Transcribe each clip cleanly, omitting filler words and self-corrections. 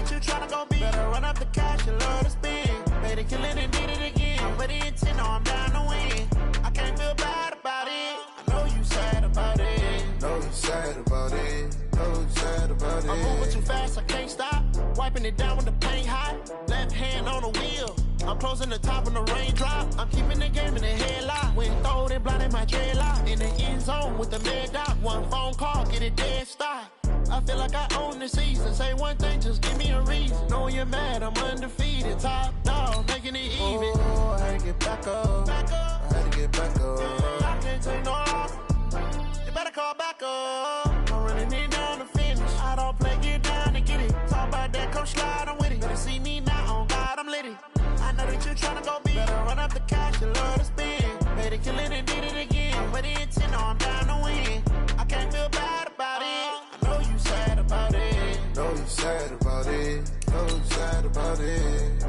that you tryna go be. Better run up the cash, you love to spend. Made it, kill it, and did it again. With the intent, no, I'm down to win. I can't feel bad about it. I know you sad about it. Know you sad about it. Know you sad about it. I'm moving too fast, I can't stop. Wiping it down when the paint hot. Left hand on the wheel. I'm closing the top when the raindrop. I'm keeping the game in the headlock. When throwed and blinded my dreadlock. In the end zone with the mad dot. One phone call, get it dead stop. I feel like I own the season. Say one thing, just give me a reason. Knowing you're mad, I'm undefeated. Top dog, making it even. Oh, I had to get back up. Back up. I had to get back up. I can't take no loss. You better call back up. I'm running it down to finish. I don't play, get down to get it. Talk about that, come slide, I'm with it. Better see me now, on God, I'm litty. I know that you tryna go be. Better run up the cash, you love to spend. Made it, kill it, and did it again. With the intent, no, I'm down to win. I can't feel bad about it. I know you sad about it. Know you sad about it. Know you sad about it.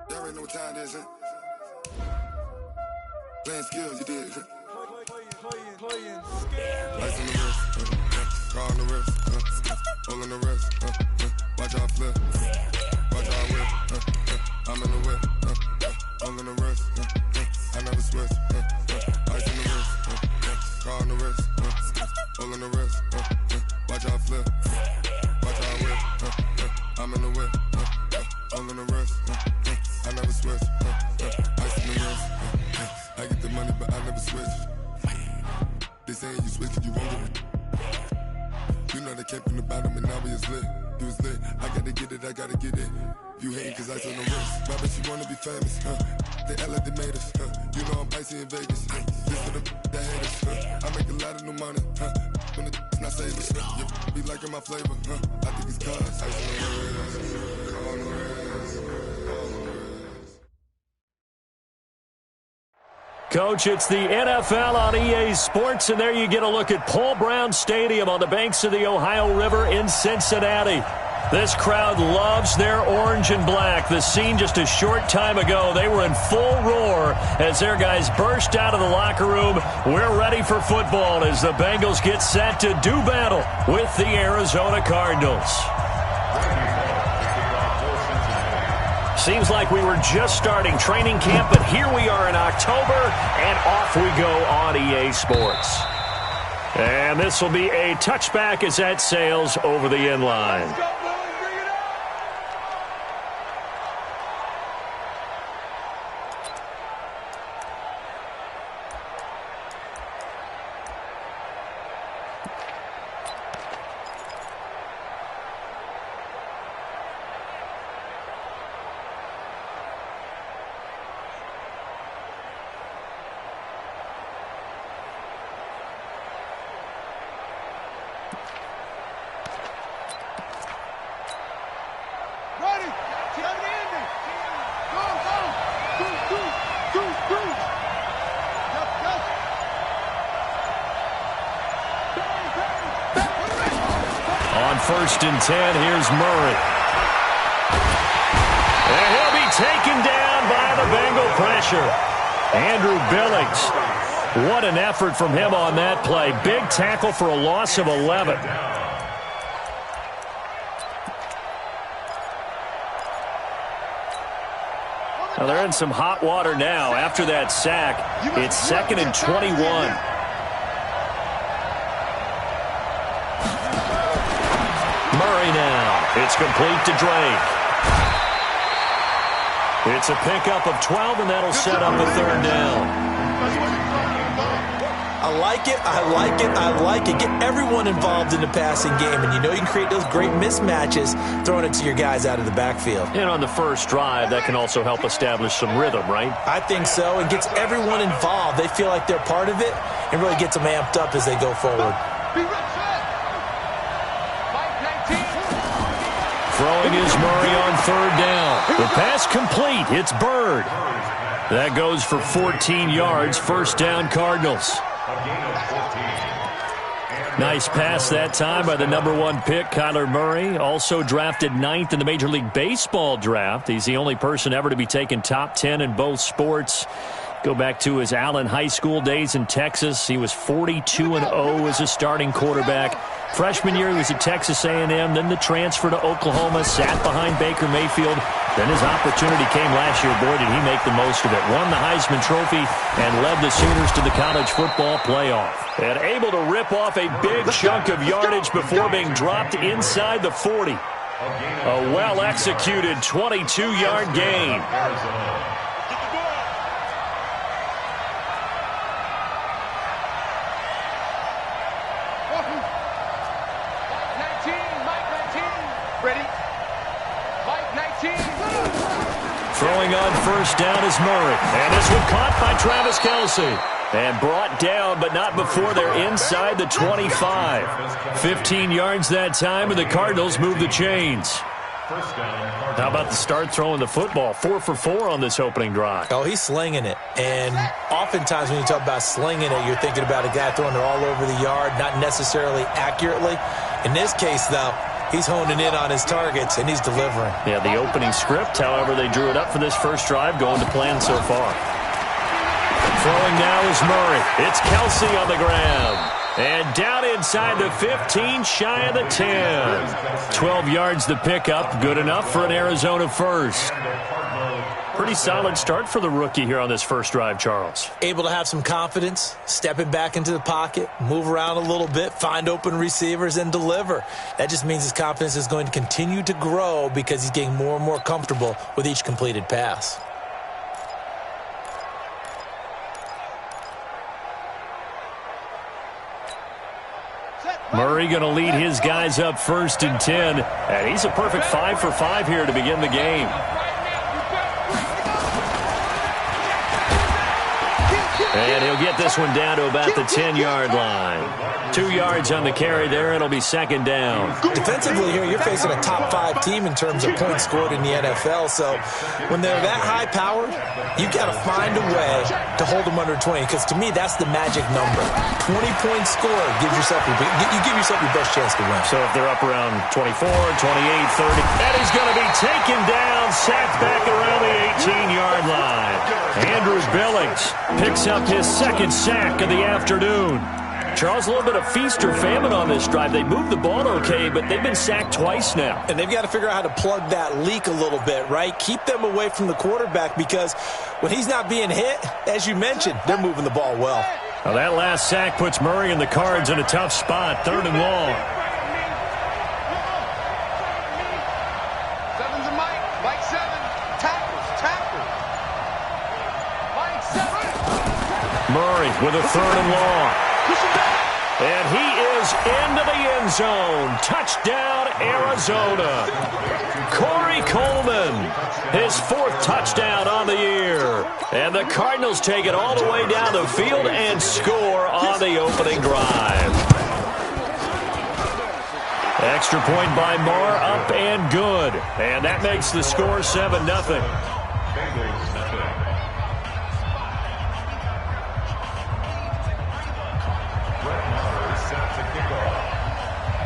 Y'all already know what time it is, huh? Playing skills, you did. Playing Ice on the wrist, car on the wrist, hole on the wrist, watch out flip, watch out whip, I'm in the whip, hole on the wrist, I never switch, ice on the wrist, car on the wrist, hole on the wrist, watch out flip, watch out whip, I'm in the whip, hole on the wrist, I never switch, ice on the wrist, I get the money but I never switch. They saying you switch and you won't get it. You know they came from the bottom and now we is lit. You was lit, I gotta get it, I gotta get it. You hating cause ice on the wrist. Why bet you wanna be famous, huh? They act like they made us, huh? You know I'm icy in Vegas, This for the that hate us, I make a lot of new money, When the not save us, you be liking my flavor, I think it's cause ice on the wrist, on the wrist, on the wrist. Coach, it's the NFL on EA Sports, and there you get a look at Paul Brown Stadium on the banks of the Ohio River in Cincinnati. This crowd loves their orange and black. The scene just a short time ago, they were in full roar as their guys burst out of the locker room. We're ready for football as the Bengals get set to do battle with the Arizona Cardinals. Seems like we were just starting training camp, but here we are in October, and off we go on EA Sports. And this will be a touchback as that sails over the end line. First and 10, here's Murray. And he'll be taken down by the Bengal pressure. Andrew Billings. What an effort from him on that play. Big tackle for a loss of 11. Now they're in some hot water now after that sack. It's 2nd and 21. Murray now. It's complete to Drake. It's a pickup of 12, and that'll set up a 3rd down. I like it, I like it, I like it. Get everyone involved in the passing game, and you know you can create those great mismatches throwing it to your guys out of the backfield. And on the first drive, that can also help establish some rhythm, right? I think so. It gets everyone involved. They feel like they're part of it and really gets them amped up as they go forward. Throwing is Murray on 3rd down. The pass complete. It's Bird. That goes for 14 yards. 1st down, Cardinals. Nice pass that time by the #1 pick, Kyler Murray. Also drafted 9th in the Major League Baseball draft. He's the only person ever to be taken top 10 in both sports. Go back to his Allen High School days in Texas. He was 42-0 as a starting quarterback. Freshman year, he was at Texas A&M. Then the transfer to Oklahoma, sat behind Baker Mayfield. Then his opportunity came last year. Boy, did he make the most of it. Won the Heisman Trophy and led the Sooners to the college football playoff. And able to rip off a big chunk of yardage before being dropped inside the 40. A well-executed 22-yard gain. Throwing on first down is Murray. And this one caught by Travis Kelce. And brought down, but not before they're inside the 25. 15 yards that time, and the Cardinals move the chains. How about the start throwing the football? 4 for 4 on this opening drive. Oh, he's slinging it. And oftentimes when you talk about slinging it, you're thinking about a guy throwing it all over the yard, not necessarily accurately. In this case, though, he's honing in on his targets, and he's delivering. Yeah, the opening script, however, they drew it up for this first drive, going to plan so far. Throwing now is Murray. It's Kelce on the ground. And down inside the 15, shy of the 10. 12 yards the pickup, good enough for an Arizona first. Pretty solid start for the rookie here on this first drive, Charles. Able to have some confidence, stepping back into the pocket, move around a little bit, find open receivers, and deliver. That just means his confidence is going to continue to grow because he's getting more and more comfortable with each completed pass. Murray going to lead his guys up 1st and 10. And he's a perfect 5 for 5 here to begin the game. And he'll get this one down to about the 10-yard line. 2 yards on the carry there. It'll be second down. Defensively here, you're facing a top-5 team in terms of points scored in the NFL. So when they're that high-powered, you got to find a way to hold them under 20. Because to me, that's the magic number. 20 points scored gives yourself you give yourself your best chance to win. So if they're up around 24, 28, 30, and he's going to be taken down, sacked back around the 18-yard line. Andrew Billings picks up his second sack of the afternoon. Charles, a little bit of feast or famine on this drive. They moved the ball okay, but they've been sacked twice now. And they've got to figure out how to plug that leak a little bit, right? Keep them away from the quarterback because when he's not being hit, as you mentioned, they're moving the ball well. Now that last sack puts Murray and the Cards in a tough spot, 3rd and long. Seven's a Mike. Mike 7. Tackles. Mike 7. Murray with a 3rd and long. And he is into the end zone. Touchdown, Arizona. Corey Coleman, his 4th touchdown on the year. And the Cardinals take it all the way down the field and score on the opening drive. Extra point by Marr, up and good. And that makes the score 7-0.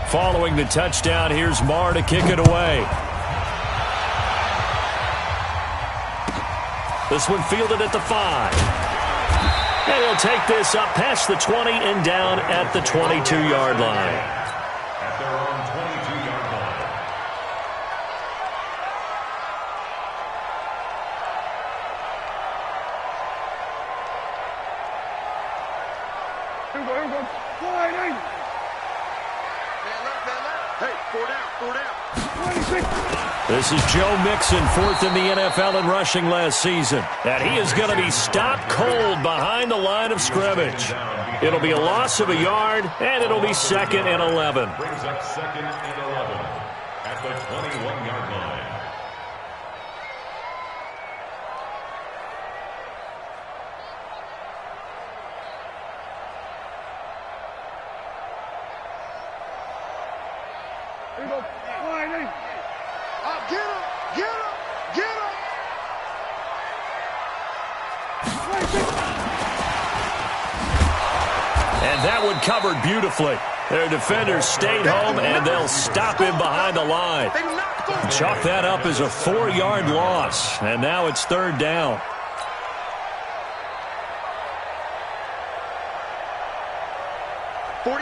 Following the touchdown, here's Marr to kick it away. This one fielded at the 5. And he'll take this up past the 20 and down at the 22-yard line. At their own 22-yard line. Here we go. Sliding. Hey, 4 down. 26. This is Joe Mixon, 4th in the NFL in rushing last season. And he is going to be stopped cold behind the line of scrimmage. It'll be a loss of a yard, and it'll be 2nd and 11. Brings up 2nd and 11 at the 21-yard line. Here we go. Sliding. Get him. And that one covered beautifully. Their defenders stayed home, and they'll stop him behind the line. Chalk that up as a 4-yard loss, and now it's third down. Oh,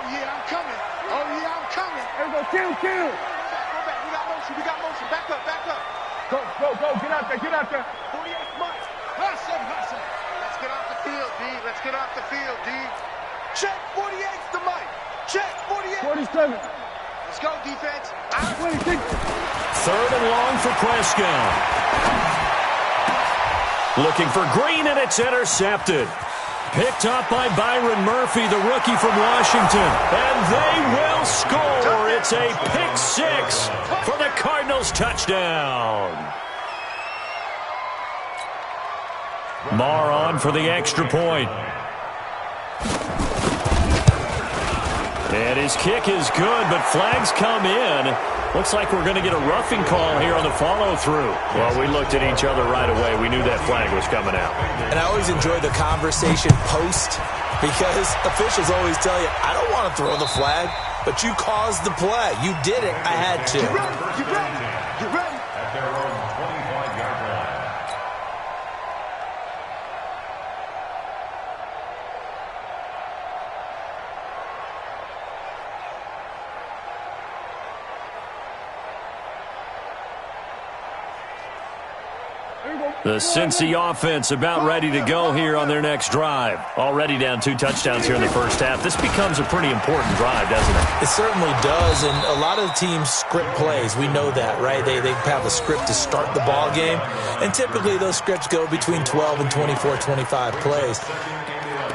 yeah, I'm coming. Oh, yeah, I'm coming. There we go. Kill. Go back. We got motion. Back up. Go. Get out there. 48 Mike. Hustle. Let's get off the field, D. Check 48's the Mike. Check 48. 47. Let's go, defense. 26. Third and long for Prescott. Looking for Green, and it's intercepted. Picked up by Byron Murphy, the rookie from Washington. And they will score. It's a pick six for the Cardinals touchdown. Marr on for the extra point. And his kick is good, but flags come in. Looks like we're going to get a roughing call here on the follow-through. Well, we looked at each other right away. We knew that flag was coming out. And I always enjoy the conversation post because officials always tell you, I don't want to throw the flag, but you caused the play. You did it. I had to. Get ready. At their own 25-yard line. The Cincy offense about ready to go here on their next drive. Already down 2 touchdowns here in the first half. This becomes a pretty important drive, doesn't it? It certainly does, and a lot of teams script plays. We know that, right? They have a script to start the ball game, and typically those scripts go between 12 and 24, 25 plays.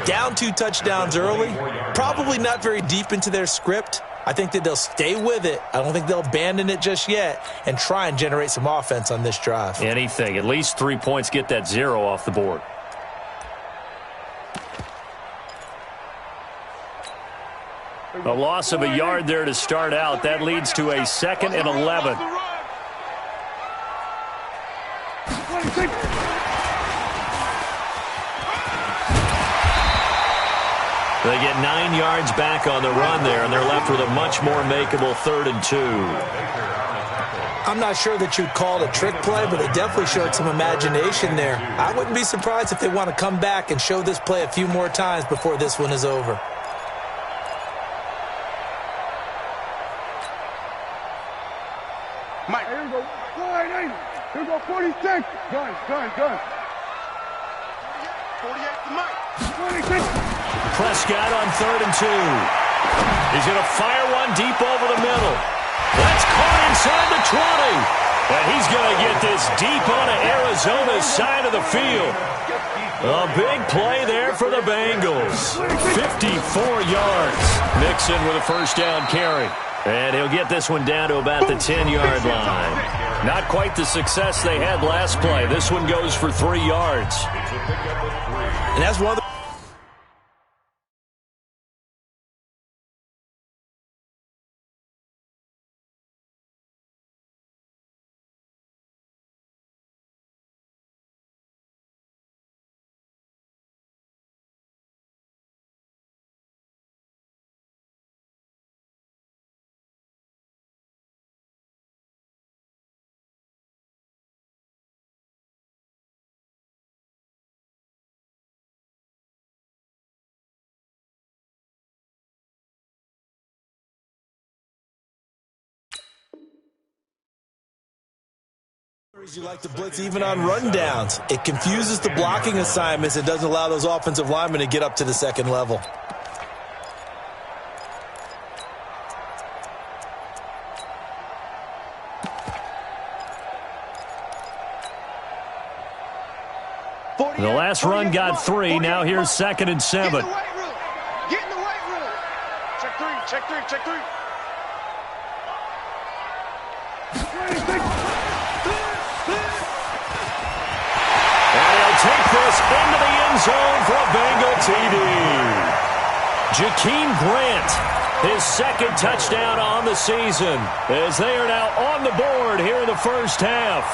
Down 2 touchdowns early, probably not very deep into their script. I think that they'll stay with it. I don't think they'll abandon it just yet and try and generate some offense on this drive. Anything. At least 3 points, get that 0 off the board. A loss of a yard there to start out. That leads to a 2nd and 11. They get 9 yards back on the run there, and they're left with a much more makeable 3rd and 2. I'm not sure that you'd call it a trick play, but they definitely showed some imagination there. I wouldn't be surprised if they want to come back and show this play a few more times before this one is over. Mike, here we go. Here we go, 46. Gun. 48 to Mike. 26. Prescott on 3rd and 2. He's going to fire one deep over the middle. That's caught inside the 20. And he's going to get this deep onto Arizona's side of the field. A big play there for the Bengals. 54 yards. Mixon with a first down carry. And he'll get this one down to about the 10-yard line. Not quite the success they had last play. This one goes for 3 yards. And that's one of the you like to blitz even on rundowns. It confuses the blocking assignments. It doesn't allow those offensive linemen to get up to the second level. The last run got 3. Now here's 2nd and 7. Get in the weight room. Check three. Take this into the end zone for a Bengal TD. Jakeem Grant, his 2nd touchdown on the season, as they are now on the board here in the first half.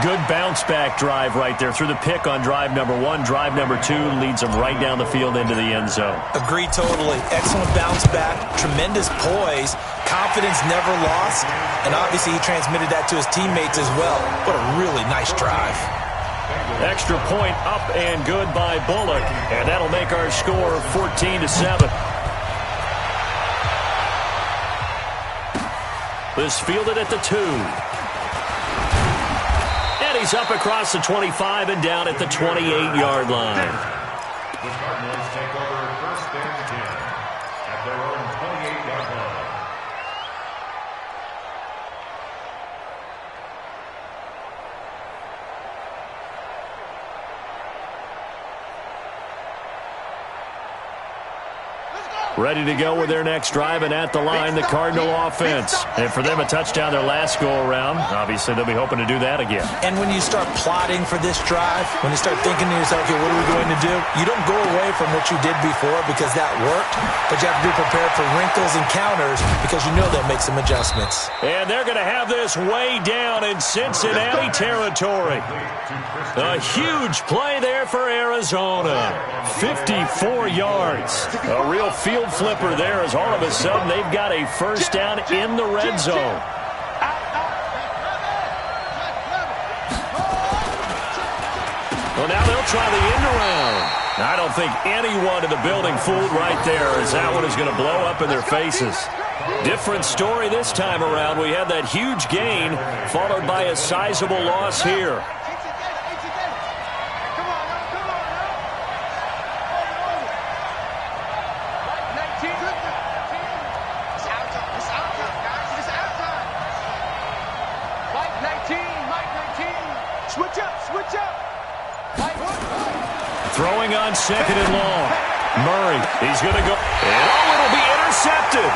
Good bounce-back drive right there. Through the pick on drive number 1. Drive number 2 leads them right down the field into the end zone. Agree totally. Excellent bounce-back, tremendous poise, confidence never lost, and obviously he transmitted that to his teammates as well. What a really nice drive. Extra point up and good by Bullock, and that'll make our score 14-7. This fielded at the 2. And he's up across the 25 and down at the 28-yard line. The Cardinals take over first and 10 at their own 28-yard line. Ready to go with their next drive, and at the line, the Cardinal offense. And for them, a touchdown their last go-around. Obviously, they'll be hoping to do that again. And when you start plotting for this drive, when you start thinking to yourself, okay, what are we going to do? You don't go away from what you did before because that worked, but you have to be prepared for wrinkles and counters because you know they'll make some adjustments. And they're going to have this way down in Cincinnati territory. A huge play there for Arizona. 54 yards. A real field flipper there as all of a sudden they've got a first down in the red zone. Well, now they'll try the end around. I don't think anyone in the building fooled right there, as that one is going to blow up in their faces. Different story this time around. We had that huge gain followed by a sizable loss here. Throwing on second and long. Murray, he's going to go. And it'll be intercepted.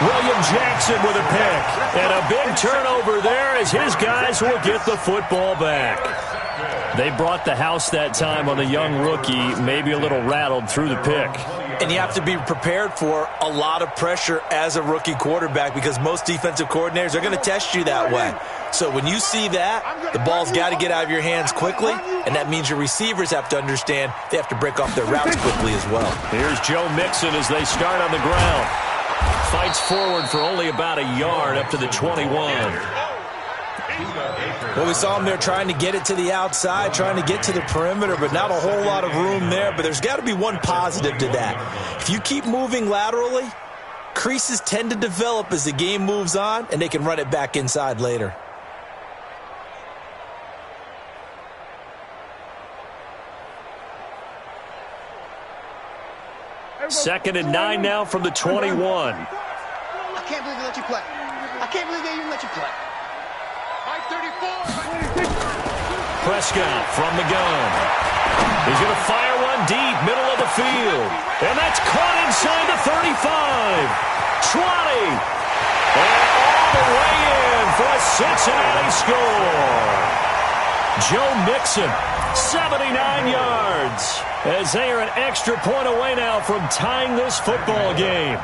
William Jackson with a pick. And a big turnover there as his guys will get the football back. They brought the house that time on the young rookie, maybe a little rattled through the pick. And you have to be prepared for a lot of pressure as a rookie quarterback because most defensive coordinators are going to test you that way. So when you see that, the ball's got to get out of your hands quickly, and that means your receivers have to understand they have to break off their routes quickly as well. Here's Joe Mixon as they start on the ground. Fights forward for only about a yard up to the 21. Well, we saw him there trying to get it to the outside, trying to get to the perimeter, but not a whole lot of room there. But there's got to be one positive to that. If you keep moving laterally, creases tend to develop as the game moves on, and they can run it back inside later. Second and 9 now from the 21. I can't believe they let you play. I can't believe they even let you play. Prescott from the gun. He's going to fire one deep, middle of the field. And that's caught inside the 35. 20. And all the way in for a Cincinnati score. Joe Mixon, 79 yards. As they are an extra point away now from tying this football game.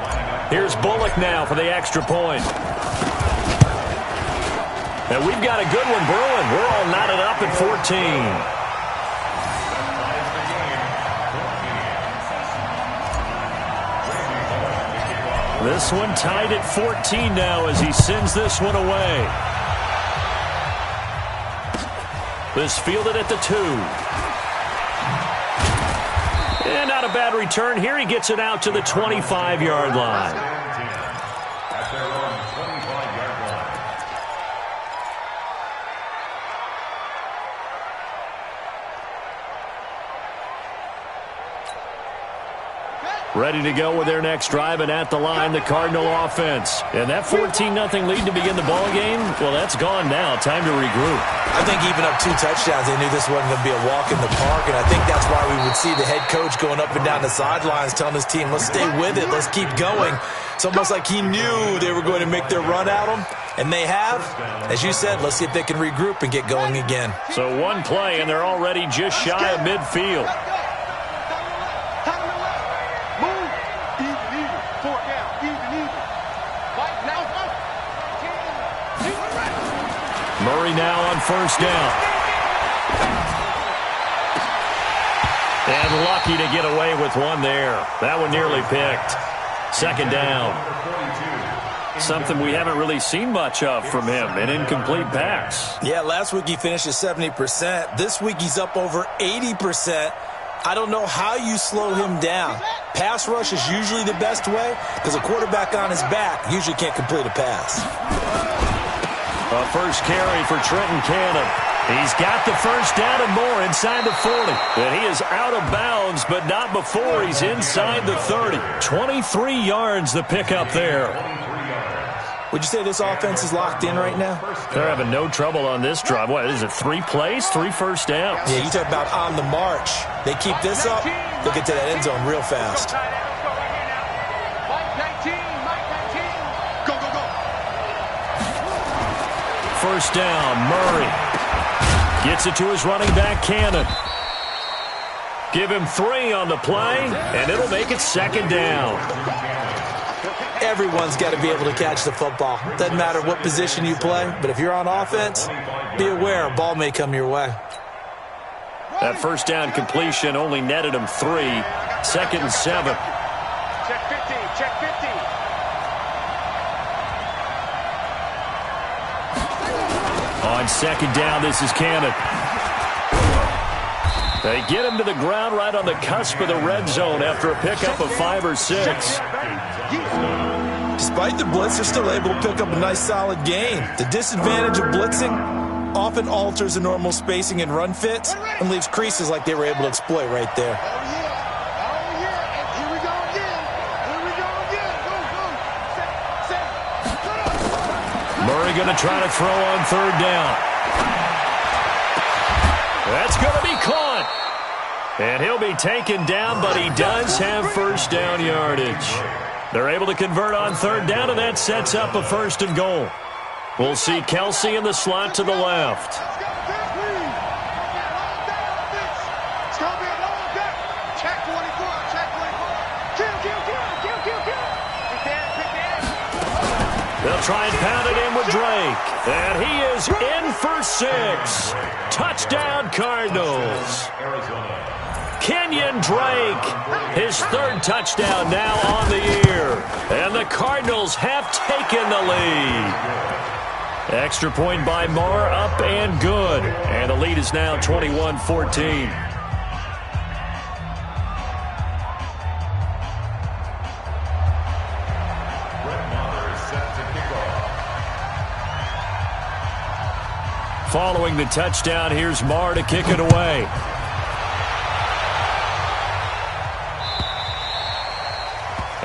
Here's Bullock now for the extra point. And we've got a good one brewing. We're all knotted up at 14. This one tied at 14 now as he sends this one away. This fielded at the 2. And not a bad return here. He gets it out to the 25-yard line. Ready to go with their next drive, and at the line, the Cardinal offense. And that 14-0 lead to begin the ball game, well, that's gone now. Time to regroup. I think even up 2 touchdowns, they knew this wasn't going to be a walk in the park, and I think that's why we would see the head coach going up and down the sidelines telling his team, let's stay with it, let's keep going. It's almost like he knew they were going to make their run at him, and they have. As you said, let's see if they can regroup and get going again. So one play, and they're already just shy of midfield. Murray Murray now on first down. And lucky to get away with one there. That one nearly picked. Second down. Something we haven't really seen much of from him, an incomplete pass. Yeah, last week he finished at 70%. This week he's up over 80%. I don't know how you slow him down. Pass rush is usually the best way because a quarterback on his back usually can't complete a pass. A first carry for Trenton Cannon. He's got the first down and more inside the 40. And he is out of bounds, but not before he's inside the 30. 23 yards the pickup there. Would you say this offense is locked in right now? They're having no trouble on this drive. What is it, 3 plays, 3 first downs? Yeah, you talk about on the march. They keep this up, they'll get to that end zone real fast. First down, Murray. Gets it to his running back, Cannon. Give him 3 on the play, and it'll make it second down. Everyone's got to be able to catch the football. Doesn't matter what position you play, but if you're on offense, be aware a ball may come your way. That first down completion only netted him 3. Second and 7. Check 50, check 50. On second down, this is Cannon. They get him to the ground right on the cusp of the red zone after a pickup of 5 or 6. Despite the blitz, they're still able to pick up a nice solid gain. The disadvantage of blitzing often alters the normal spacing and run fits and leaves creases like they were able to exploit right there. Oh, yeah. And here we go again. Here we go again. Go. Murray going to try to throw on third down. That's going to be caught. And he'll be taken down, but he does have first down yardage. They're able to convert on third down, and that sets up a first and goal. We'll see Kelsey in the slot to the left. It's going to be a long day. Check 24, check 24. Kill. They'll try and pound it in with Drake. And he is in for 6. Touchdown, Cardinals. Kenyon Drake, his 3rd touchdown now on the year. And the Cardinals have taken the lead. Extra point by Marr, up and good. And the lead is now 21-14. Following the touchdown, here's Marr to kick it away.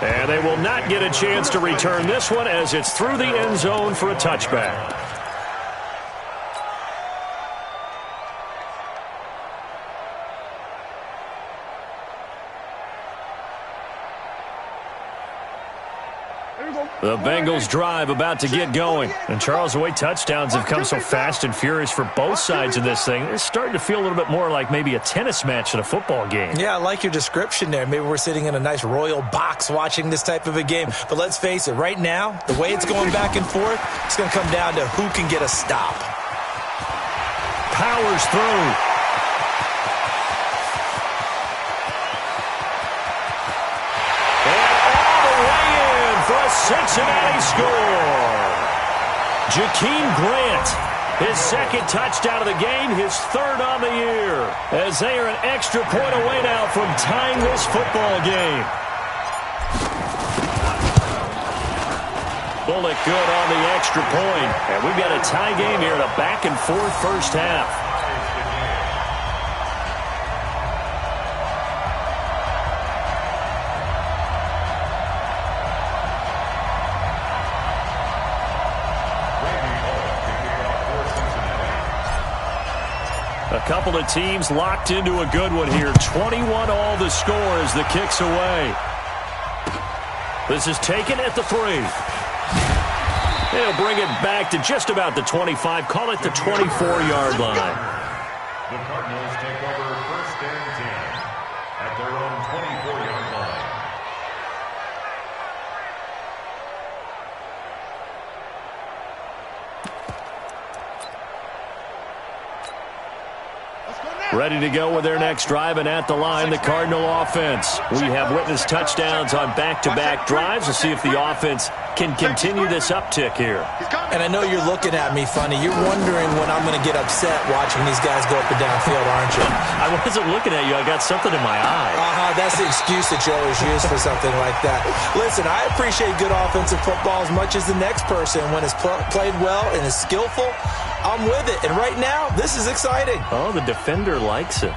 And they will not get a chance to return this one as it's through the end zone for a touchback. The Bengals drive about to get going. And Charles, the way touchdowns have come so fast and furious for both sides of this thing, it's starting to feel a little bit more like maybe a tennis match than a football game. Yeah, I like your description there. Maybe we're sitting in a nice royal box watching this type of a game. But let's face it, right now, the way it's going back and forth, it's going to come down to who can get a stop. Powers through. Cincinnati score. Jakeem Grant, his 2nd touchdown of the game, his 3rd on the year, as they are an extra point away now from tying this football game. Bullock good on the extra point, and we've got a tie game here in a back-and-forth first half. A couple of teams locked into a good one here. 21 all the score as the kick's away. This is taken at the 3. They'll bring it back to just about the 25. Call it the 24-yard line. The Cardinals take over first and 10 at their own 24-yard line. Ready to go with their next drive, and at the line, the Cardinal offense. We have witnessed touchdowns on back-to-back drives. We'll see if the offense can continue this uptick here. And I know you're looking at me funny. You're wondering when I'm going to get upset watching these guys go up and down field, aren't you? I wasn't looking at you. I got something in my eye. That's the excuse that you always use for something like that. Listen, I appreciate good offensive football as much as the next person. When it's played well and is skillful, I'm with it. And right now, this is exciting. Oh, the defender likes it.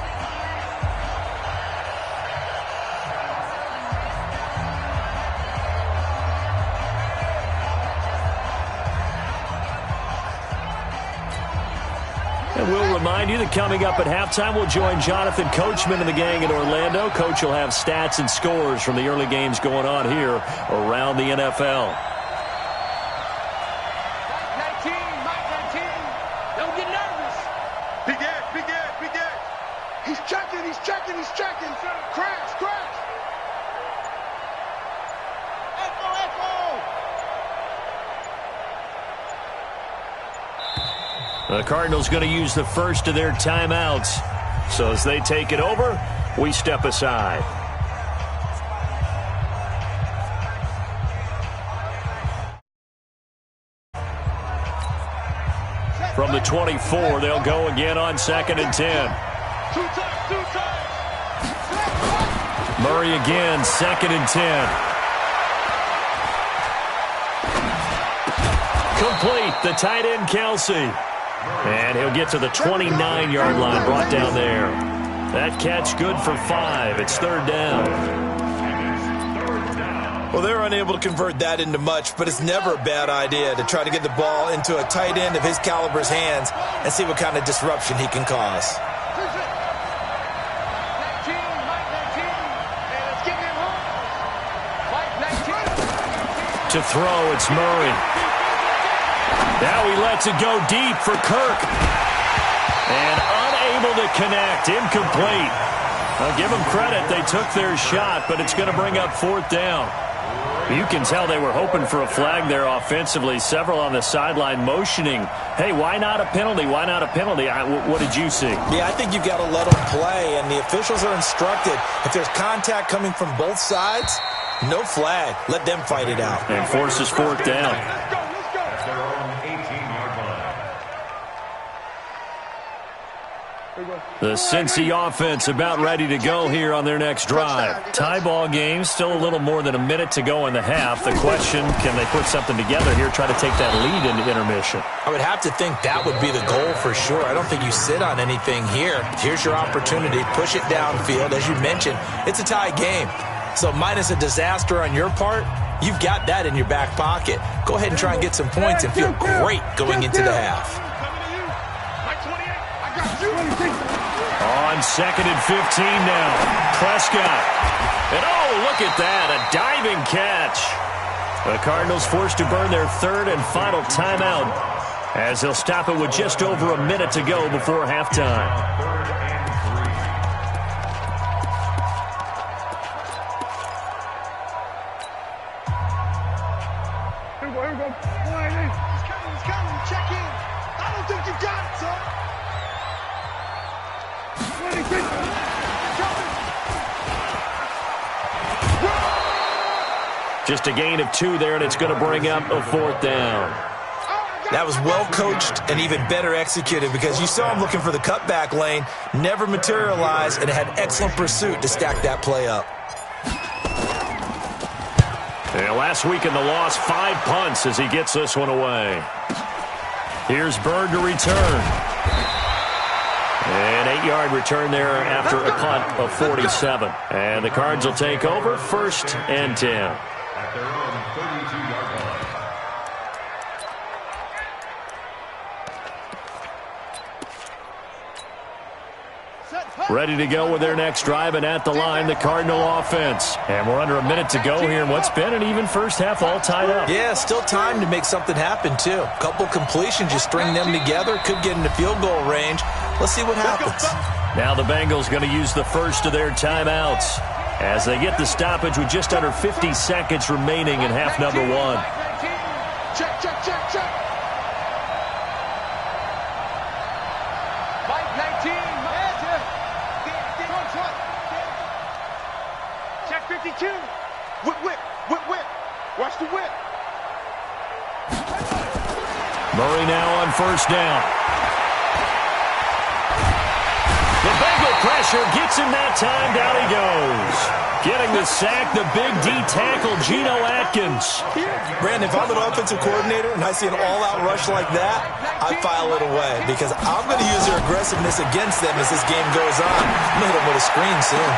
And we'll remind you that coming up at halftime, we'll join Jonathan Coachman and the gang in Orlando. Coach will have stats and scores from the early games going on here around the NFL. He's checking. Crash. Echo. The Cardinals going to use the first of their timeouts. So as they take it over, we step aside. From the 24, they'll go again on 2nd and 10. Two times. Murray again, 2nd and 10. Complete, the tight end, Kelsey. And he'll get to the 29-yard line, brought down there. That catch good for 5. It's 3rd down. Well, they're unable to convert that into much, but it's never a bad idea to try to get the ball into a tight end of his caliber's hands and see what kind of disruption he can cause. To throw, it's Murray. Now he lets it go deep for Kirk. And unable to connect, incomplete. I'll give them credit, they took their shot, but it's going to bring up 4th down. You can tell they were hoping for a flag there offensively. Several on the sideline motioning, hey, why not a penalty? Why not a penalty? What did you see? Yeah, I think you've got to let them play, and the officials are instructed. If there's contact coming from both sides, no flag. Let them fight it out. And forces 4th down. Let's go. At their own 18-yard line. The Cincy offense about ready to go here on their next drive. Tie ball game, still a little more than a minute to go in the half. The question, can they put something together here, try to take that lead into intermission? I would have to think that would be the goal for sure. I don't think you sit on anything here. Here's your opportunity. Push it downfield. As you mentioned, it's a tie game. So minus a disaster on your part, you've got that in your back pocket. Go ahead and try and get some points and feel great going into the half. On 2nd and 15 now. Prescott. And oh, look at that, a diving catch. The Cardinals forced to burn their 3rd and final timeout as they'll stop it with just over a minute to go before halftime. Here we go. He's coming. Check in. I don't think you got it, son. Just a gain of 2 there, and it's going to bring up a 4th down. That was well coached and even better executed because you saw him looking for the cutback lane, never materialized, and had excellent pursuit to stack that play up. And last week in the loss, 5 punts as he gets this one away. Here's Bird to return. An 8-yard return there after a punt of 47. And the Cards will take over 1st and 10. At their own 32-yard line. Ready to go with their next drive, and at the line, the Cardinal offense. And we're under a minute to go here in what's been an even first half, all tied up. Yeah, still time to make something happen, too. A couple completions, you string them together, could get into field goal range. Let's see what happens. Now the Bengals going to use the first of their timeouts as they get the stoppage with just under 50 seconds remaining in half number 1. Check. Mike 19. 52. Whip, whip, whip, whip. Watch the whip. Murray now on first down. The Bengal pressure gets him that time. Down he goes. Getting the sack, the big D tackle, Geno Atkins. Brandon, if I'm an offensive coordinator and I see an all-out rush like that, I file it away because I'm going to use their aggressiveness against them as this game goes on. I'm going to hit them with a screen soon.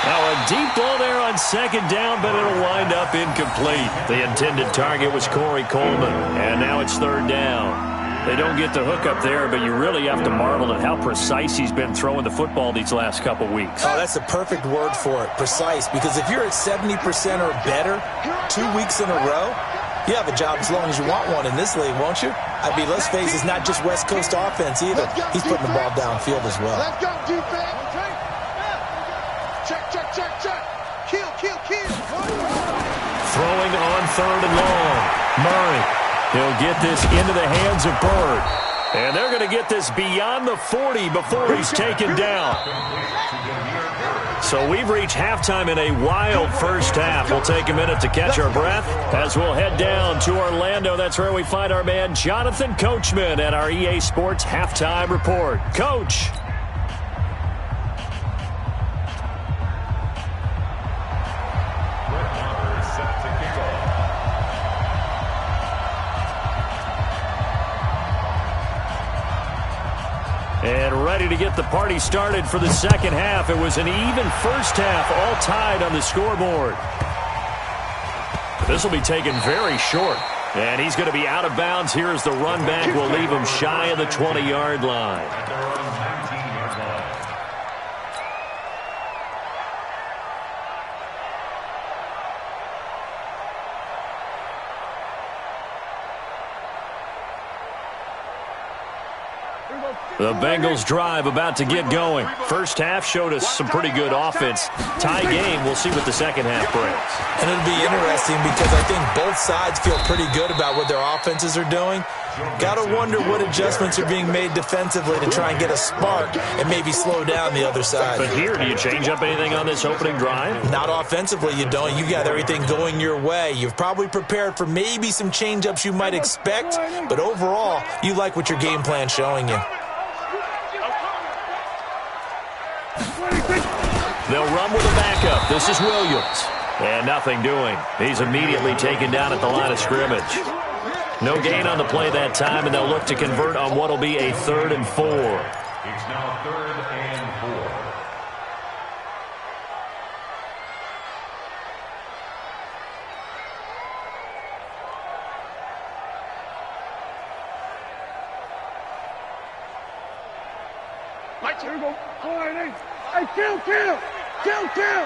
Now a deep ball there on second down, but it'll wind up incomplete. The intended target was Corey Coleman, and now it's third down. They don't get the hook up there, but you really have to marvel at how precise he's been throwing the football these last couple weeks. Oh, that's the perfect word for it, precise, because if you're at 70% or better 2 weeks in a row, you have a job as long as you want one in this league, won't you? I mean, let's face it, it's not just West Coast offense either. He's putting the ball downfield as well. Let's go, defense. Check, check, check, check. Kill, kill, kill. Throwing on third and long. Murray. He'll get this into the hands of Bird. And they're going to get this beyond the 40 before he's taken down. So we've reached halftime in a wild first half. We'll take a minute to catch our breath as we'll head down to Orlando. That's where we find our man Jonathan Coachman at our EA Sports Halftime Report. Coach. And ready to get the party started for the second half. It was an even first half, all tied on the scoreboard. This will be taken very short. And he's going to be out of bounds here as the run back will leave him shy of the 20-yard line. The Bengals drive about to get going. First half showed us some pretty good offense. Tie game, we'll see what the second half brings. And it'll be interesting because I think both sides feel pretty good about what their offenses are doing. Got to wonder what adjustments are being made defensively to try and get a spark and maybe slow down the other side. But here, do you change up anything on this opening drive? Not offensively, you don't. You got everything going your way. You've probably prepared for maybe some change-ups you might expect, but overall, you like what your game plan's showing you. They'll run with a backup. This is Williams. And nothing doing. He's immediately taken down at the line of scrimmage. No gain on the play that time, and they'll look to convert on what will be a 3rd and 4. It's now 3rd and 4. Lights, here we go. All right, hey, kill, kill, kill, kill.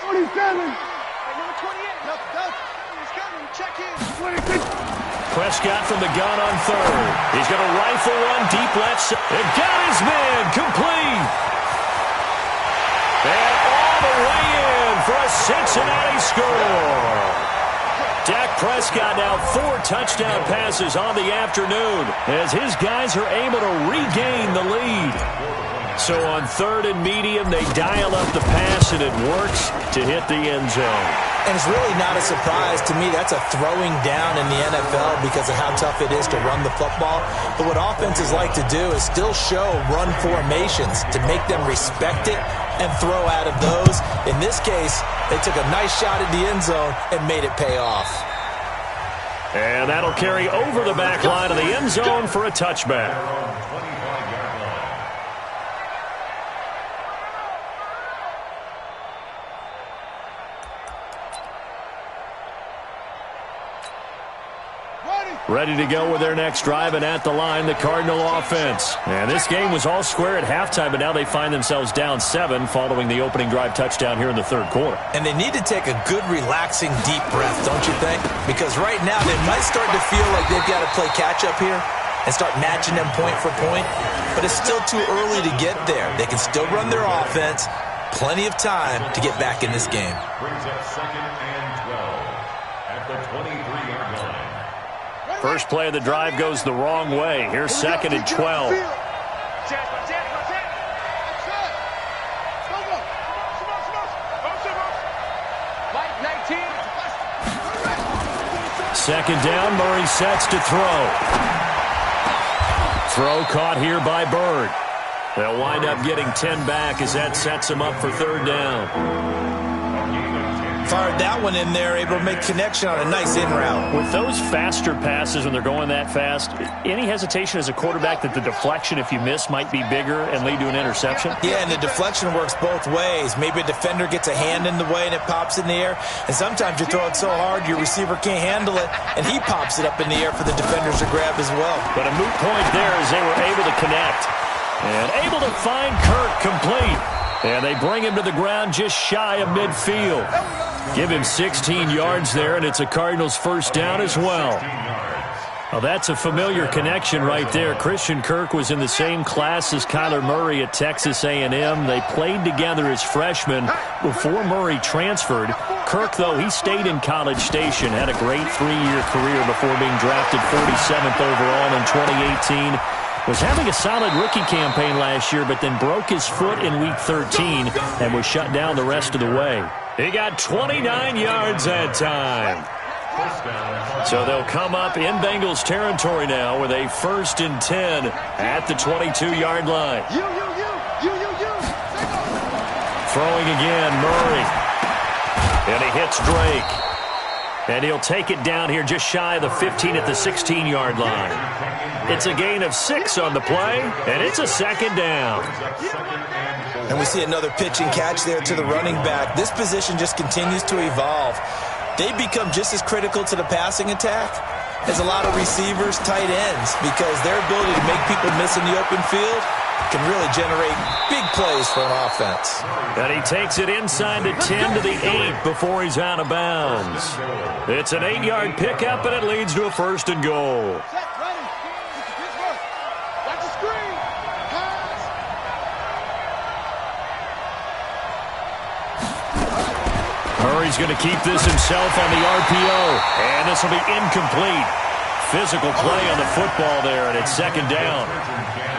47. Hey, number 28. Go. He's coming. Check in. 26. Prescott from the gun on third. He's going to rifle one deep left side. And got his man complete. And all the way in for a Cincinnati score. Dak Prescott now 4 touchdown passes on the afternoon as his guys are able to regain the lead. So on 3rd and medium, they dial up the pass, and it works to hit the end zone. And it's really not a surprise to me. That's a throwing down in the NFL because of how tough it is to run the football. But what offenses like to do is still show run formations to make them respect it and throw out of those. In this case, they took a nice shot at the end zone and made it pay off. And that'll carry over the back line of the end zone for a touchback. Ready to go with their next drive, and at the line, the Cardinal offense. And this game was all square at halftime, but now they find themselves down 7 following the opening drive touchdown here in the 3rd quarter. And they need to take a good, relaxing, deep breath, don't you think? Because right now, they might start to feel like they've got to play catch-up here and start matching them point for point. But it's still too early to get there. They can still run their offense. Plenty of time to get back in this game. Brings up 2nd and 12 at the 23-yard line. First play of the drive goes the wrong way. Here's 2nd and 12. second down. Murray sets to throw. Throw caught here by Bird. They'll wind up getting 10 back as that sets them up for third down. Fired that one in there, able to make connection on a nice in route. With those faster passes when they're going that fast, any hesitation as a quarterback that the deflection, if you miss, might be bigger and lead to an interception? Yeah, and the deflection works both ways. Maybe a defender gets a hand in the way and it pops in the air, and sometimes you throw it so hard your receiver can't handle it, and he pops it up in the air for the defenders to grab as well. But a moot point there as they were able to connect. And able to find Kirk complete. And they bring him to the ground just shy of midfield. Give him 16 yards there, and it's a Cardinals first down as well. Well, that's a familiar connection right there. Christian Kirk was in the same class as Kyler Murray at Texas A&M. They played together as freshmen before Murray transferred. Kirk, though, he stayed in College Station, had a great 3-year career before being drafted 47th overall in 2018. Was having a solid rookie campaign last year, but then broke his foot in Week 13 and was shut down the rest of the way. He got 29 yards that time. So they'll come up in Bengals territory now with a 1st and 10 at the 22-yard line. Throwing again, Murray. And he hits Drake. And he'll take it down here just shy of the 15 at the 16-yard line. It's a gain of 6 on the play, and it's a second down. And we see another pitch and catch there to the running back. This position just continues to evolve. They become just as critical to the passing attack as a lot of receivers, tight ends, because their ability to make people miss in the open field can really generate big plays for an offense. And he takes it inside the 10 to the 8 before he's out of bounds. It's an 8-yard pickup, and it leads to a 1st and goal. Murray's going to keep this himself on the RPO, and this will be incomplete. Physical play on the football there, and it's second down.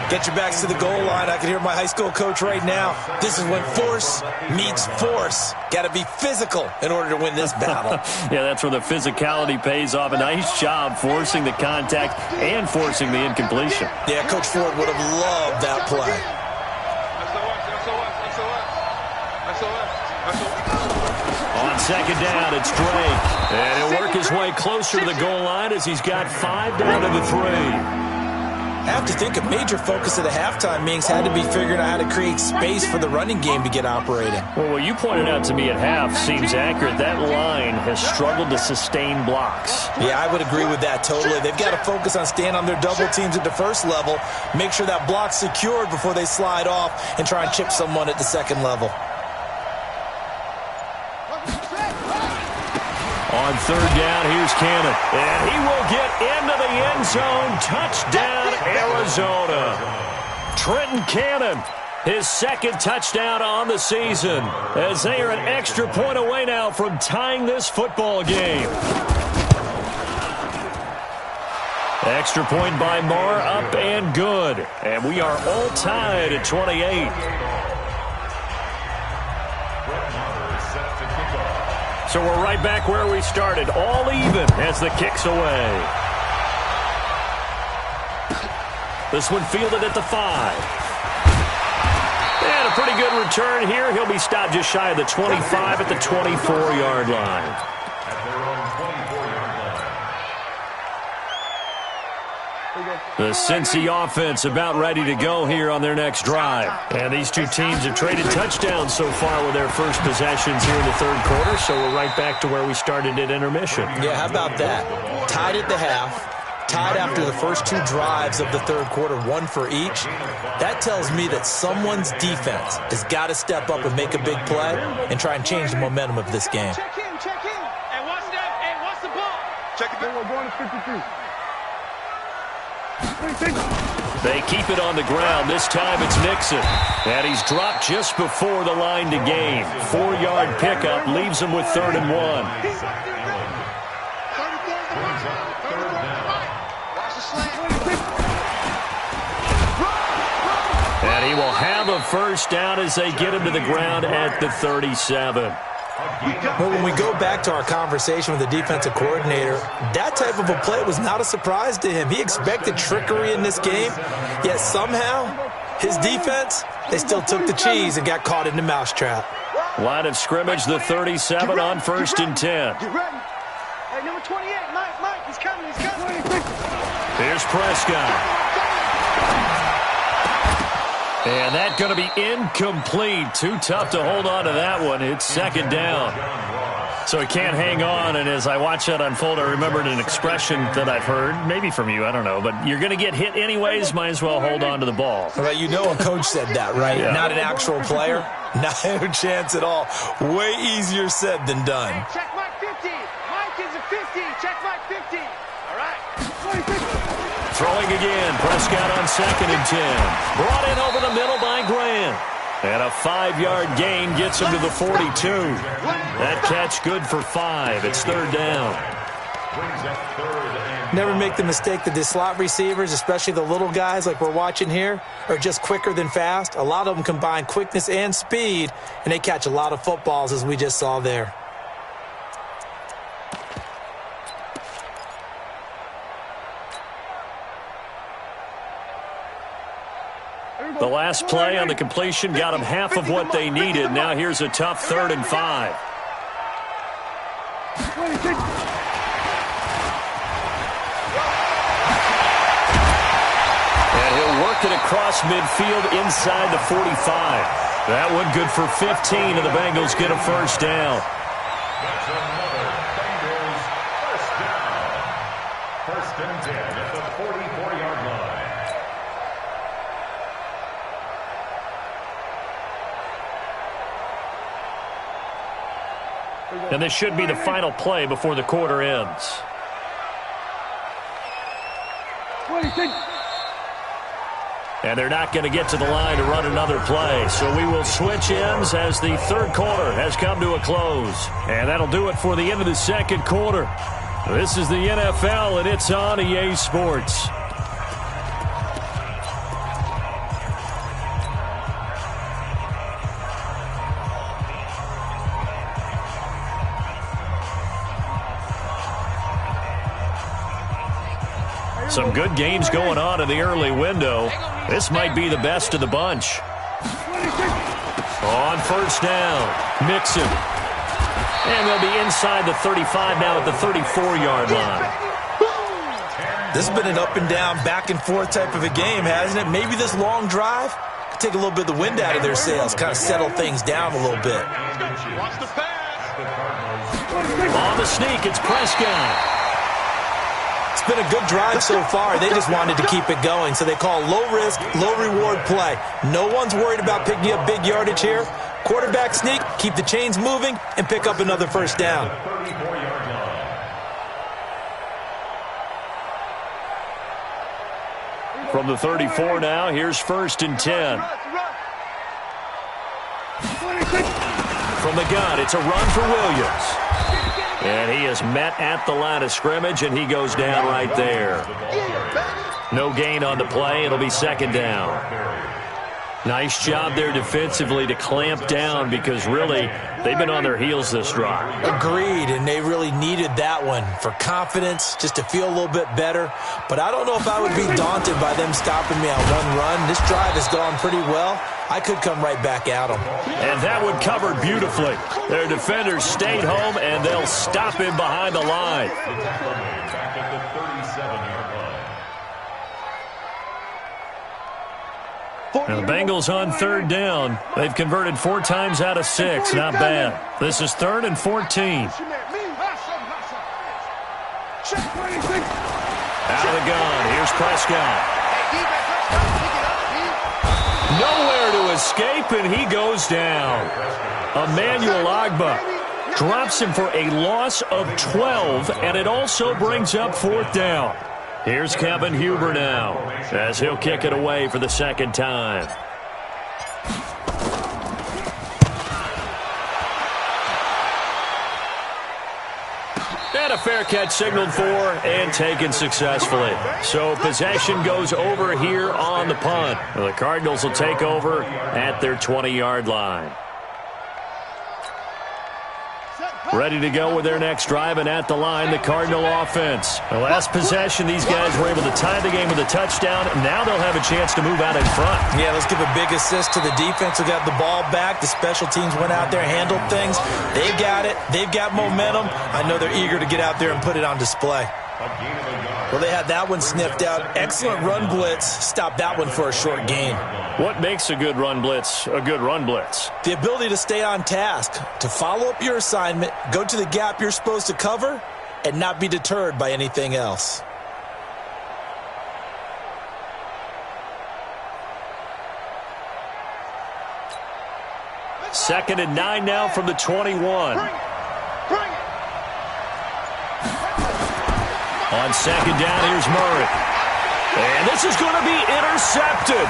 Get your backs to the goal line. I can hear my high school coach right now. This is when force meets force. Got to be physical in order to win this battle. Yeah, that's where the physicality pays off. A nice job forcing the contact and forcing the incompletion. Yeah, Coach Ford would have loved that play. On second down, it's Drake. And he'll work his way closer to the goal line as he's got 5 down to the 3. I have to think a major focus of the halftime meetings had to be figuring out how to create space for the running game to get operating. Well, what you pointed out to me at half seems accurate. That line has struggled to sustain blocks. Yeah, I would agree with that totally. They've got to focus on staying on their double teams at the first level, make sure that block's secured before they slide off and try and chip someone at the second level. On third down, here's Cannon. And he will get into the end zone. Touchdown, Arizona. Trenton Cannon, his second touchdown on the season, as they are an extra point away now from tying this football game. Extra point by Marr, up and good. And we are all tied at 28. So we're right back where we started, all even as the kick's away. This one fielded at the 5. And a pretty good return here. He'll be stopped just shy of the 25 at the 24-yard line. The Cincy offense about ready to go here on their next drive. And these two teams have traded touchdowns so far with their first possessions here in the third quarter, so we're right back to where we started at intermission. Yeah, how about that? Tied at the half, tied after the first 2 drives of the third quarter, 1 for each. That tells me that someone's defense has got to step up and make a big play and try and change the momentum of this game. Check in. And watch that. And watch the ball. Check it. We're going to 53. They keep it on the ground. This time it's Nixon. And he's dropped just before the line to gain. 4-yard pickup leaves him with 3rd and 1. And he will have a first down as they get him to the ground at the 37. Well, when we go back to our conversation with the defensive coordinator, that type of a play was not a surprise to him. He expected trickery in this game, yet somehow his defense, they still took the cheese and got caught in the mousetrap. Line of scrimmage, the 37 on 1st and 10. Get ready. Hey, number 28, Mike, he's coming. Here's Prescott. And that's going to be incomplete. Too tough to hold on to that one. It's 2nd down. So he can't hang on, and as I watch that unfold, I remembered an expression that I've heard, maybe from you, I don't know, but you're going to get hit anyways, might as well hold on to the ball. Well, you know a coach said that, right? Yeah. Not an actual player. Not a chance at all. Way easier said than done. Hey, check Mike 50. Mike is a 50. Check Mike 50. All right. Throwing again. Prescott on 2nd and 10. Brought in over the middle by Grant. And a 5-yard gain gets him to the 42. That catch good for 5. It's 3rd down. Never make the mistake that the slot receivers, especially the little guys like we're watching here, are just quicker than fast. A lot of them combine quickness and speed, and they catch a lot of footballs, as we just saw there. The last play on the completion got them half of what they needed. Now here's a tough 3rd and 5. And he'll work it across midfield inside the 45. That one good for 15, and the Bengals get a 1st down. That's another Bengals 1st down. 1st and 10 at the 44-yard line. And this should be the final play before the quarter ends. And they're not going to get to the line to run another play. So we will switch ends as the 3rd quarter has come to a close. And that'll do it for the end of the 2nd quarter. This is the NFL, and it's on EA Sports. Some good games going on in the early window. This might be the best of the bunch. On 1st down, Mixon. And they'll be inside the 35 now at the 34-yard line. This has been an up-and-down, back-and-forth type of a game, hasn't it? Maybe this long drive could take a little bit of the wind out of their sails, kind of settle things down a little bit. On the sneak, it's Prescott. It's been a good drive so far. They just wanted to keep it going, so they call low-risk, low-reward play. No one's worried about picking up big yardage here. Quarterback sneak, keep the chains moving, and pick up another 1st down. From the 34 now, here's 1st and 10. From the gun, it's a run for Williams. And he is met at the line of scrimmage, and he goes down right there. No gain on the play. It'll be 2nd down. Nice job there defensively to clamp down because really they've been on their heels this drive. Agreed, and they really needed that one for confidence, just to feel a little bit better. But I don't know if I would be daunted by them stopping me on one run. This drive has gone pretty well. I could come right back at them. And that one covered beautifully. Their defenders stayed home, and they'll stop him behind the line. Back at the 37-yard line. And the Bengals on 3rd down. They've converted 4 times out of 6. Not bad. This is 3rd and 14. Out of the gun. Here's Prescott. Nowhere to escape, and he goes down. Emmanuel Ogbah drops him for a loss of 12, and it also brings up 4th down. Here's Kevin Huber now, as he'll kick it away for the 2nd time. And a fair catch signaled for and taken successfully. So possession goes over here on the punt. The Cardinals will take over at their 20-yard line. Ready to go with their next drive, and at the line, the Cardinal offense. The last possession, these guys were able to tie the game with a touchdown. Now they'll have a chance to move out in front. Yeah, let's give a big assist to the defense who got the ball back. The special teams went out there, handled things. They've got it. They've got momentum. I know they're eager to get out there and put it on display. Well, they had that one sniffed out. Excellent run blitz. Stopped that one for a short gain. What makes a good run blitz a good run blitz? The ability to stay on task, to follow up your assignment, go to the gap you're supposed to cover, and not be deterred by anything else. Second and 9 now from the 21. On second down, here's Murray. And this is going to be intercepted.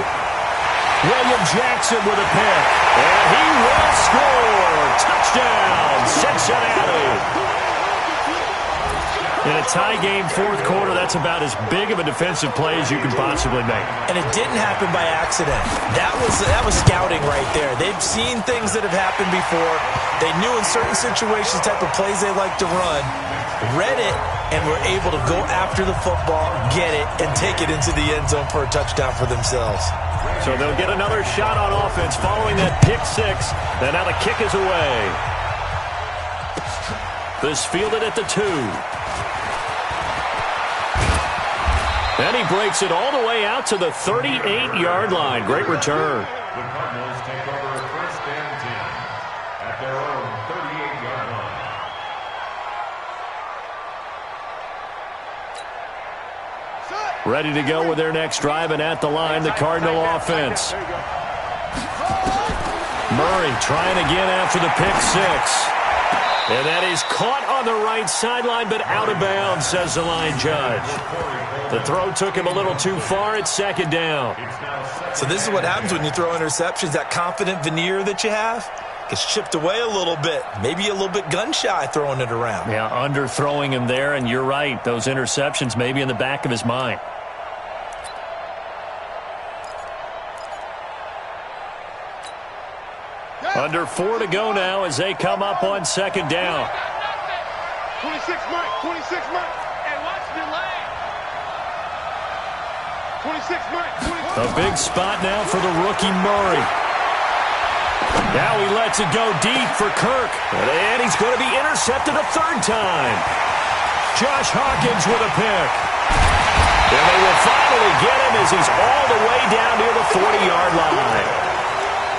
William Jackson with a pick. And he will score. Touchdown, Cincinnati. In a tie game, fourth quarter, that's about as big of a defensive play as you can possibly make. And it didn't happen by accident. That was scouting right there. They've seen things that have happened before. They knew in certain situations the type of plays they like to run, read it, and were able to go after the football, get it, and take it into the end zone for a touchdown for themselves. So they'll get another shot on offense following that pick six. And now the kick is away. This fielded at the 2. And he breaks it all the way out to the 38-yard line. Great return. The Cardinals take over first and 10 at their own 38-yard line. Ready to go with their next drive, and at the line, the Cardinal offense. Murray trying again after the pick six. And that is caught on the right sideline, but out of bounds, says the line judge. The throw took him a little too far. It's second down. So this is what happens when you throw interceptions. That confident veneer that you have gets chipped away a little bit. Maybe a little bit gun-shy throwing it around. Yeah, underthrowing him there, and you're right. Those interceptions may be in the back of his mind. Under 4 to go now as they come up on second down. 26 Mike, 26 Mike. And watch the lane. 26 Mike, 26. A big spot now for the rookie Murray. Now he lets it go deep for Kirk. And he's going to be intercepted a third time. Josh Hawkins with a pick. And they will finally get him as he's all the way down near the 40-yard line.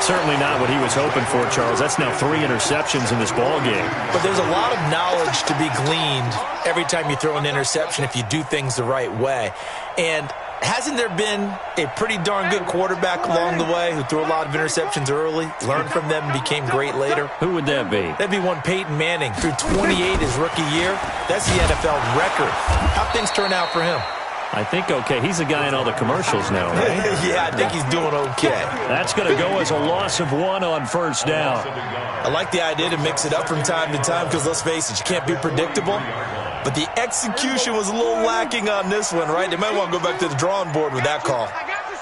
Certainly not what he was hoping for, Charles. That's now 3 interceptions in this ball game. But there's a lot of knowledge to be gleaned every time you throw an interception if you do things the right way. And hasn't there been a pretty darn good quarterback along the way who threw a lot of interceptions early, learned from them, and became great later? Who would that be? That'd be one Peyton Manning. Threw 28 his rookie year. That's the NFL record. How'd things turn out for him? I think okay. He's the guy in all the commercials now, right? Yeah, I think he's doing okay. That's going to go as a loss of 1 on first down. I like the idea to mix it up from time to time because, let's face it, you can't be predictable. But the execution was a little lacking on this one, right? They might want to go back to the drawing board with that call.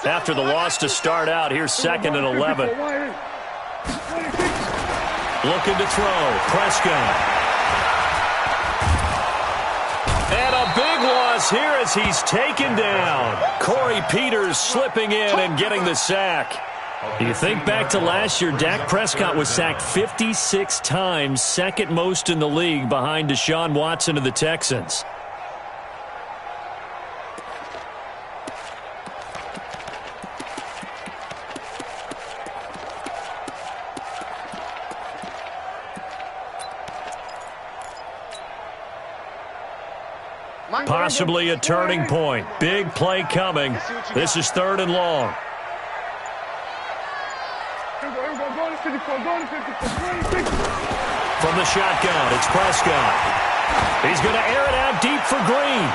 After the loss to start out, here's second and 11. Looking to throw. Prescott. And a big loss here as he's taken down. Corey Peters slipping in and getting the sack. You think back to last year, Dak Prescott was sacked 56 times, second most in the league behind Deshaun Watson of the Texans. Possibly a turning point. Big play coming. This is third and long. From the shotgun, it's Prescott. He's going to air it out deep for Green.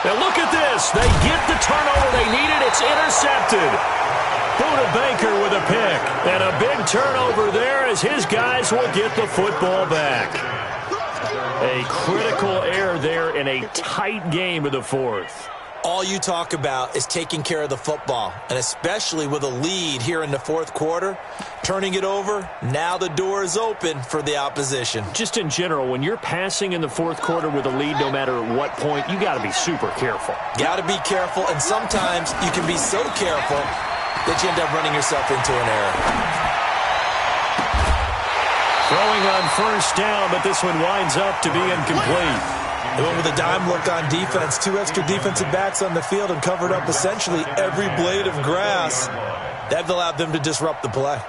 Now look at this. They get the turnover they needed. It's intercepted. Buda Baker with a pick. And a big turnover there as his guys will get the football back. A critical error there in a tight game of the fourth. All you talk about is taking care of the football, and especially with a lead here in the fourth quarter, turning it over, now the door is open for the opposition. Just in general, when you're passing in the fourth quarter with a lead, no matter at what point, you got to be super careful. Got to be careful, and sometimes you can be so careful that you end up running yourself into an error. Throwing on first down, but this one winds up to be incomplete. They went with a dime look on defense. 2 extra defensive backs on the field and covered up essentially every blade of grass. That allowed them to disrupt the play.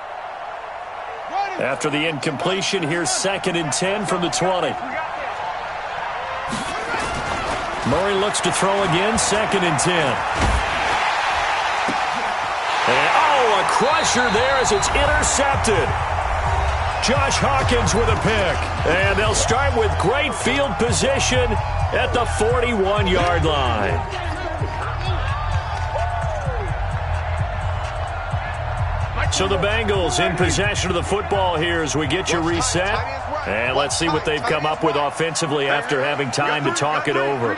After the incompletion, here's 2nd and 10 from the 20. Murray looks to throw again, 2nd and 10. And, oh, a crusher there as it's intercepted. Josh Hawkins with a pick. And they'll start with great field position at the 41-yard line. So the Bengals in possession of the football here as we get you reset. And let's see what they've come up with offensively after having time to talk it over.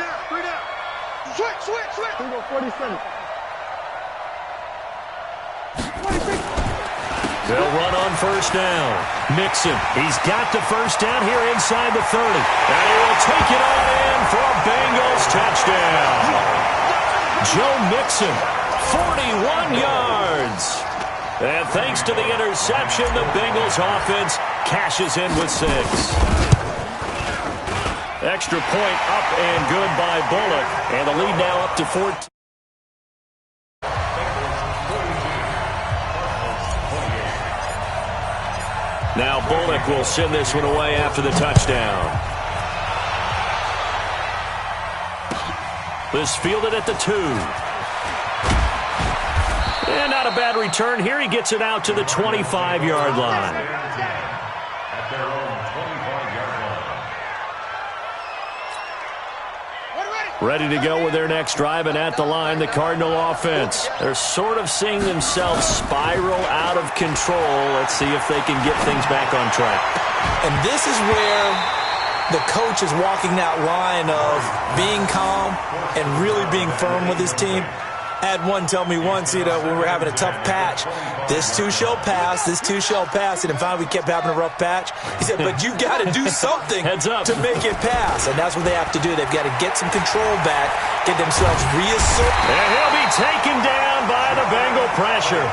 They'll run on first down. Mixon, he's got the first down here inside the 30. And he will take it on in for a Bengals touchdown. Joe Mixon, 41 yards. And thanks to the interception, the Bengals offense cashes in with 6. Extra point up and good by Bullock. And the lead now up to 14. Now Bullock will send this one away after the touchdown. This fielded at the 2. And not a bad return here. He gets it out to the 25-yard line. At their own 25-yard line. Ready to go with their next drive, and at the line, the Cardinal offense. They're sort of seeing themselves spiral out of control. Let's see if they can get things back on track. And this is where the coach is walking that line of being calm and really being firm with his team. I had one tell me once, when we were having a tough patch, this too shall pass, this too shall pass. And finally we kept having a rough patch. He said, but you got to do something to make it pass. And that's what they have to do. They've got to get some control back, get themselves reasserted. And he'll be taken down by the Bengal pressure.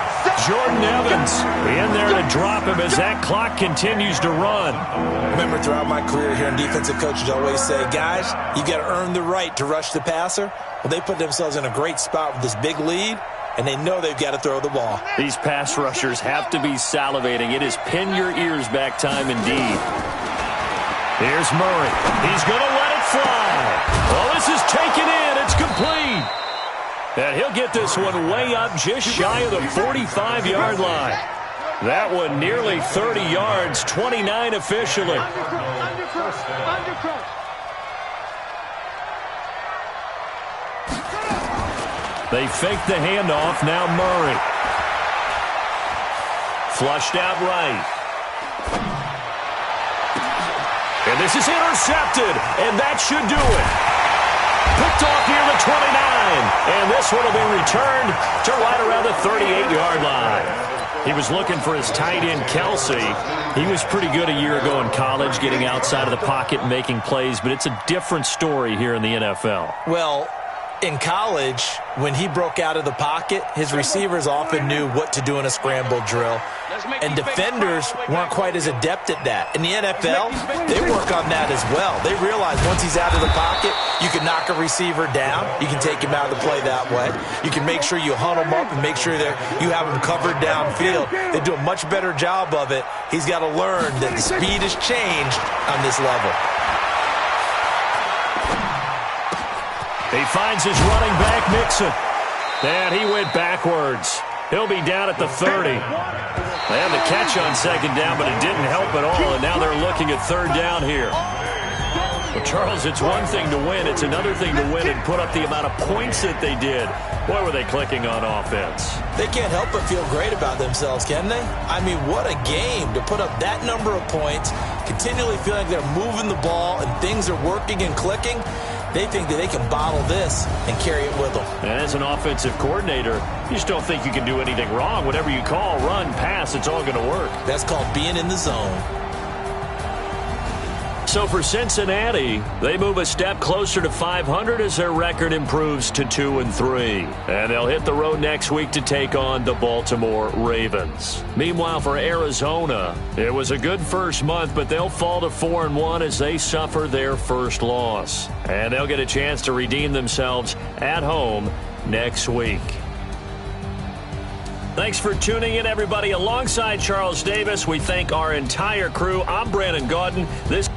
Jordan Evans in there to drop him as that clock continues to run. Remember, throughout my career here in defensive coaches always say, guys, you got to earn the right to rush the passer. Well, they put themselves in a great spot with this big lead, and they know they've got to throw the ball. These pass rushers have to be salivating. It is pin your ears back time indeed. Here's Murray. He's going to let it fly. Well, this is taken in. It's complete. And he'll get this one way up just shy of the 45-yard line. That one nearly 30 yards, 29 officially. They fake the handoff. Now Murray. Flushed out right. And this is intercepted. And that should do it. Picked off near the 29. And this one will be returned to right around the 38-yard line. He was looking for his tight end, Kelsey. He was pretty good a year ago in college, getting outside of the pocket and making plays. But it's a different story here in the NFL. Well, in college, when he broke out of the pocket, his receivers often knew what to do in a scramble drill. And defenders weren't quite as adept at that. In the NFL, they work on that as well. They realize once he's out of the pocket, you can knock a receiver down. You can take him out of the play that way. You can make sure you hunt him up and make sure that you have him covered downfield. They do a much better job of it. He's got to learn that the speed has changed on this level. He finds his running back, Mixon. And he went backwards. He'll be down at the 30. They had the catch on second down, but it didn't help at all, and now they're looking at third down here. Well, Charles, it's one thing to win. It's another thing to win and put up the amount of points that they did. Boy, were they clicking on offense. They can't help but feel great about themselves, can they? I mean, what a game to put up that number of points, continually feeling like they're moving the ball and things are working and clicking. They think that they can bottle this and carry it with them. As an offensive coordinator, you just don't think you can do anything wrong. Whatever you call, run, pass, it's all going to work. That's called being in the zone. So for Cincinnati, they move a step closer to 500 as their record improves to 2-3. And they'll hit the road next week to take on the Baltimore Ravens. Meanwhile, for Arizona, it was a good first month, but they'll fall to 4-1 as they suffer their first loss. And they'll get a chance to redeem themselves at home next week. Thanks for tuning in, everybody. Alongside Charles Davis, we thank our entire crew. I'm Brandon Gaudin. This